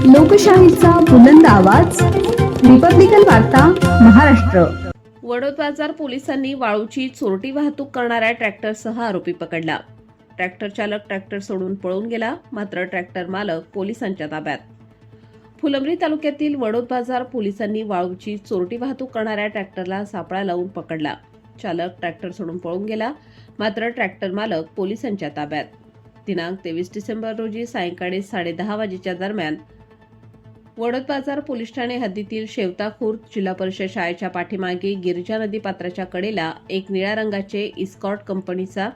लोकशाहीचा बुलंद आवाज, रिपब्लिकन वार्ता, महाराष्ट्र। वडोद बाजार पोलिसांनी वाळूची चोरटी वाहतूक करणाऱ्या ट्रॅक्टरसह आरोपी पकडला। ट्रॅक्टर चालक ट्रॅक्टर सोडून पळून गेला, मात्र ट्रॅक्टर मालक पोलिसांच्या ताब्यात। फुलंब्री तालुक्यातील वडोद बाजार पोलिसांनी वाळूची चोरटी वाहतूक करणाऱ्या ट्रॅक्टरला सापळा लावून पकडला। चालक ट्रॅक्टर सोडून पळून गेला, मात्र ट्रॅक्टर मालक पोलिसांच्या ताब्यात। दिनांक 23 डिसेंबर रोजी सायंकाळी 10:30 वाजेच्या दरम्यान वडोद बाजार पोलीस ठाणे हद्दीतील शेवता खुर्द जिल्हा परिषद शाळेच्या पाठीमागे गिरिजा नदी पात्राच्या कडेला एक निळ्या रंगाचे इस्कॉर्ट कंपनीचा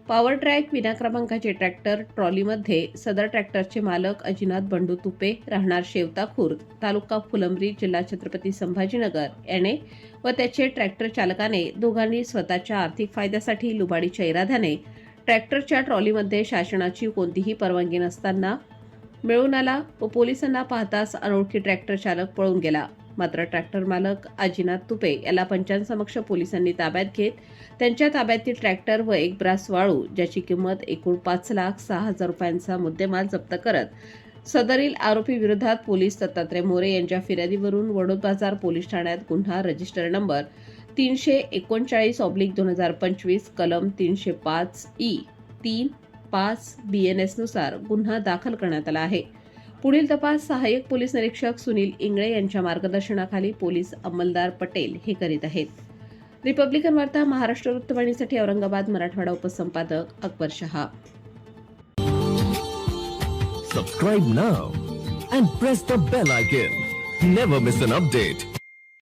पॉवर ट्रॅक विना क्रमांकाचे ट्रॅक्टर ट्रॉलीमध्ये सदर ट्रॅक्टरचे मालक अजिनाथ बंडू तुपे राहणार शेवता खुर्द तालुका फुलंब्री जिल्हा छत्रपती संभाजीनगर याने व त्याचे ट्रॅक्टर चालकाने दोघांनी स्वतःच्या आर्थिक फायद्यासाठी लुबाडीच्या इराद्याने ट्रॅक्टरच्या ट्रॉलीमध्ये शासनाची कोणतीही परवानगी नसताना मिळून आला व पोलिसांना पाहताच अनोळखी ट्रॅक्टर चालक पळून गेला। मात्र ट्रॅक्टर मालक अजिनाथ तुपे याला पंचांसमक्ष पोलिसांनी ताब्यात घेत त्यांच्या ताब्यातील ट्रॅक्टर व एक ब्रास वाळू ज्याची किंमत एकूण 5,06,000 रुपयांचा मुद्देमाल जप्त करत सदरील आरोपी विरोधात पोलीस दत्तात्रय मोरे यांच्या फिर्यादीवरून वडोद बाजार पोलीस ठाण्यात गुन्हा रजिस्टर नंबर 339/2025 कलम 305(e)(3)(5) BNS नुसार गुन्हा दाखल करण्यात आला आहे। पुढील तपास सहाय्यक पोलीस निरीक्षक सुनील इंगळे यांच्या मार्गदर्शनाखाली पोलीस अंमलदार पटेल हे करीत आहेत। रिपब्लिकन वार्ता Maharashtra वृत्तवाहिनीसाठी Aurangabad Marathwada उपसंपादक Akbar Shah. Subscribe now and press the bell icon. Never miss an update.